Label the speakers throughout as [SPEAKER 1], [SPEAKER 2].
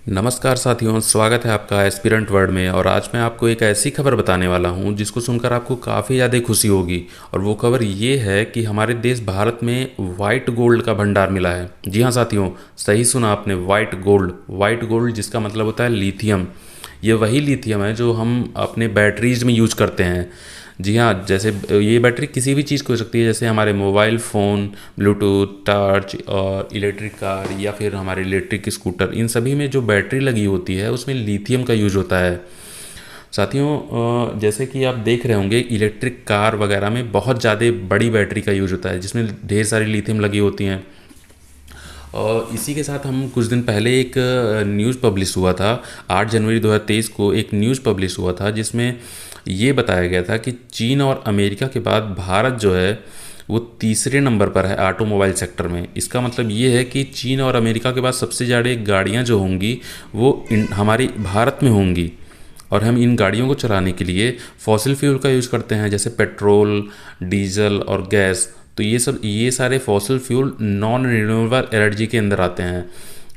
[SPEAKER 1] नमस्कार साथियों, स्वागत है आपका एस्पिरेंट वर्ल्ड में। और आज मैं आपको एक ऐसी खबर बताने वाला हूं जिसको सुनकर आपको काफ़ी ज़्यादा खुशी होगी। और वो खबर ये है कि हमारे देश भारत में वाइट गोल्ड का भंडार मिला है। जी हाँ साथियों, सही सुना आपने, वाइट गोल्ड जिसका मतलब होता है लिथियम। ये वही लिथियम है जो हम अपने बैटरीज में यूज करते हैं। जी हाँ, जैसे ये बैटरी किसी भी चीज़ की हो सकती है, जैसे हमारे मोबाइल फ़ोन, ब्लूटूथ, टॉर्च और इलेक्ट्रिक कार या फिर हमारे इलेक्ट्रिक स्कूटर, इन सभी में जो बैटरी लगी होती है उसमें लिथियम का यूज होता है। साथियों, जैसे कि आप देख रहे होंगे इलेक्ट्रिक कार वगैरह में बहुत ज़्यादा बड़ी बैटरी का यूज होता है जिसमें ढेर सारी लिथियम लगी होती हैं। और इसी के साथ हम कुछ दिन पहले एक न्यूज़ पब्लिश हुआ था। 8 जनवरी 2023 को एक न्यूज़ पब्लिश हुआ था जिसमें ये बताया गया था कि चीन और अमेरिका के बाद भारत जो है वो तीसरे नंबर पर है ऑटोमोबाइल सेक्टर में। इसका मतलब ये है कि चीन और अमेरिका के बाद सबसे ज़्यादा गाड़ियाँ जो होंगी वो हमारी भारत में होंगी। और हम इन गाड़ियों को चलाने के लिए फॉसिल फ्यूल का यूज़ करते हैं, जैसे पेट्रोल, डीजल और गैस। तो ये सारे fossil fuel non renewable energy के अंदर आते हैं।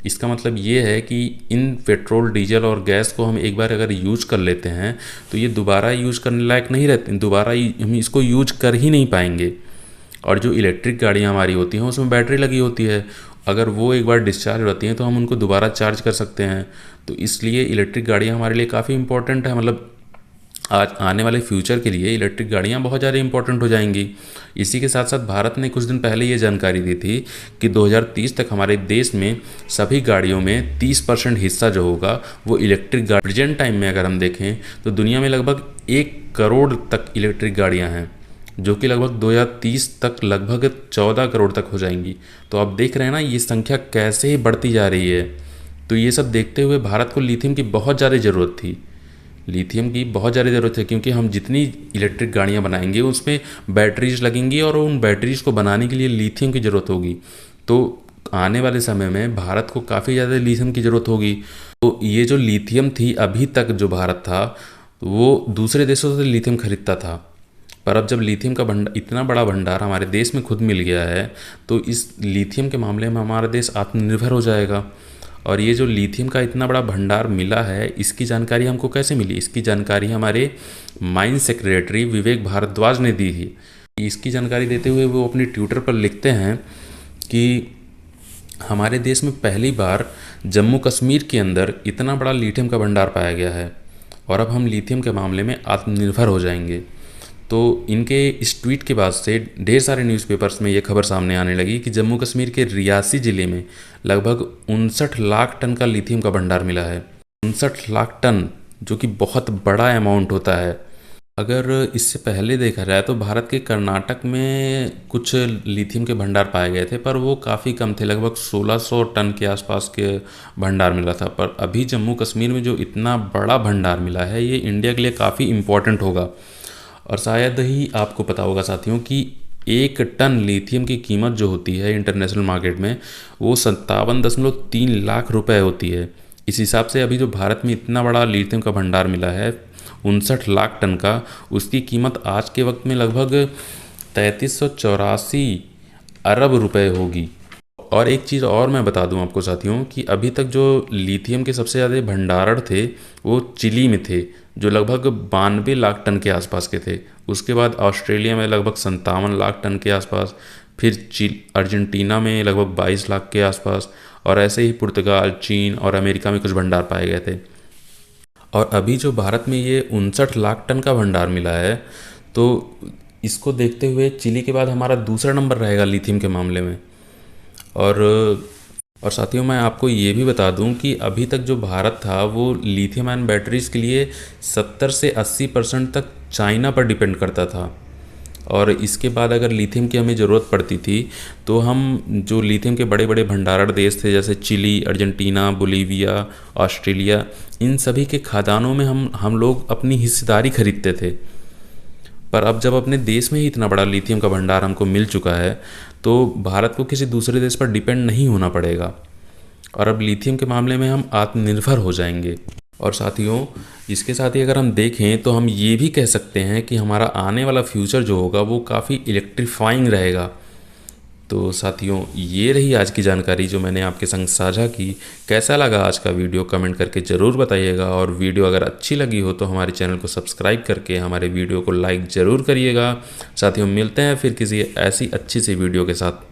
[SPEAKER 1] इसका मतलब ये है कि इन पेट्रोल, डीजल और गैस को हम एक बार अगर यूज कर लेते हैं तो ये दोबारा यूज करने लायक नहीं रहते, दोबारा हम इसको यूज कर ही नहीं पाएंगे। और जो इलेक्ट्रिक गाड़ियाँ हमारी होती हैं उसमें बैटरी लगी होती है, अगर वो एक बार डिस्चार्ज होती हैं तो हम उनको दोबारा चार्ज कर सकते हैं। तो इसलिए इलेक्ट्रिक गाड़ियाँ हमारे लिए काफ़ी इंपॉर्टेंट है। मतलब आज आने वाले फ्यूचर के लिए इलेक्ट्रिक गाड़ियाँ बहुत ज़्यादा इंपॉर्टेंट हो जाएंगी। इसी के साथ साथ भारत ने कुछ दिन पहले ये जानकारी दी थी कि 2030 तक हमारे देश में सभी गाड़ियों में 30% हिस्सा जो होगा वो इलेक्ट्रिक गाड़ी। प्रेजेंट टाइम में अगर हम देखें तो दुनिया में लगभग 1 करोड़ तक इलेक्ट्रिक गाड़ियाँ हैं, जो कि लगभग 2030 तक लगभग 14 करोड़ तक हो जाएंगी। तो आप देख रहे हैं ना ये संख्या कैसे ही बढ़ती जा रही है। तो ये सब देखते हुए भारत को लिथियम की बहुत ज़्यादा ज़रूरत थी। लिथियम की बहुत ज़्यादा ज़रूरत है क्योंकि हम जितनी इलेक्ट्रिक गाड़ियाँ बनाएंगे उसमें बैटरीज लगेंगी और उन बैटरीज को बनाने के लिए लिथियम की ज़रूरत होगी। तो आने वाले समय में भारत को काफ़ी ज़्यादा लिथियम की ज़रूरत होगी। तो ये जो लिथियम थी, अभी तक जो भारत था वो दूसरे देशों से लिथियम खरीदता था। पर अब जब लिथियम का इतना बड़ा भंडार हमारे देश में खुद मिल गया है तो इस लिथियम के मामले में हमारा देश आत्मनिर्भर हो जाएगा। और ये जो लिथियम का इतना बड़ा भंडार मिला है, इसकी जानकारी हमको कैसे मिली? इसकी जानकारी हमारे माइन सेक्रेटरी विवेक भारद्वाज ने दी थी। इसकी जानकारी देते हुए वो अपने ट्विटर पर लिखते हैं कि हमारे देश में पहली बार जम्मू कश्मीर के अंदर इतना बड़ा लिथियम का भंडार पाया गया है और अब हम लिथियम के मामले में आत्मनिर्भर हो जाएंगे। तो इनके इस ट्वीट के बाद से ढेर सारे न्यूज़पेपर्स में ये खबर सामने आने लगी कि जम्मू कश्मीर के रियासी ज़िले में लगभग 59 लाख टन का लिथियम का भंडार मिला है। 59 लाख टन, जो कि बहुत बड़ा अमाउंट होता है। अगर इससे पहले देखा जाए तो भारत के कर्नाटक में कुछ लिथियम के भंडार पाए गए थे, पर वो काफ़ी कम थे, लगभग 1600 टन के आसपास के भंडार मिला था। पर अभी जम्मू कश्मीर में जो इतना बड़ा भंडार मिला है ये इंडिया के लिए काफ़ी इम्पोर्टेंट होगा। और शायद ही आपको पता होगा साथियों कि 1 टन लिथियम की कीमत जो होती है इंटरनेशनल मार्केट में वो 57.3 लाख रुपए होती है। इस हिसाब से अभी जो भारत में इतना बड़ा लिथियम का भंडार मिला है 59 लाख टन का, उसकी कीमत आज के वक्त में लगभग 3384 अरब रुपए होगी। और एक चीज़ और मैं बता दूं आपको साथियों कि अभी तक जो लिथियम के सबसे ज़्यादा भंडारण थे वो चिली में थे, जो लगभग 92 लाख टन के आसपास के थे। उसके बाद ऑस्ट्रेलिया में लगभग 57 लाख टन के आसपास, फिर अर्जेंटीना में लगभग 22 लाख के आसपास, और ऐसे ही पुर्तगाल, चीन और अमेरिका में कुछ भंडार पाए गए थे। और अभी जो भारत में ये 59 लाख टन का भंडार मिला है, तो इसको देखते हुए चिली के बाद हमारा दूसरा नंबर रहेगा लिथियम के मामले में। और और साथियों, मैं आपको ये भी बता दूं कि अभी तक जो भारत था वो लिथियम आयन बैटरीज़ के लिए 70 से 80% तक चाइना पर डिपेंड करता था। और इसके बाद अगर लिथियम की हमें ज़रूरत पड़ती थी तो हम जो लिथियम के बड़े बड़े भंडारण देश थे जैसे चिली, अर्जेंटीना, बोलीविया, ऑस्ट्रेलिया, इन सभी के खदानों में हम लोग अपनी हिस्सेदारी खरीदते थे। पर अब जब अपने देश में ही इतना बड़ा लिथियम का भंडार हमको मिल चुका है तो भारत को किसी दूसरे देश पर डिपेंड नहीं होना पड़ेगा और अब लिथियम के मामले में हम आत्मनिर्भर हो जाएंगे। और साथियों, इसके साथ ही अगर हम देखें तो हम ये भी कह सकते हैं कि हमारा आने वाला फ्यूचर जो होगा वो काफ़ी इलेक्ट्रीफाइंग रहेगा। तो साथियों, ये रही आज की जानकारी जो मैंने आपके संग साझा की। कैसा लगा आज का वीडियो कमेंट करके ज़रूर बताइएगा, और वीडियो अगर अच्छी लगी हो तो हमारे चैनल को सब्सक्राइब करके हमारे वीडियो को लाइक ज़रूर करिएगा। साथियों, मिलते हैं फिर किसी ऐसी अच्छी सी वीडियो के साथ।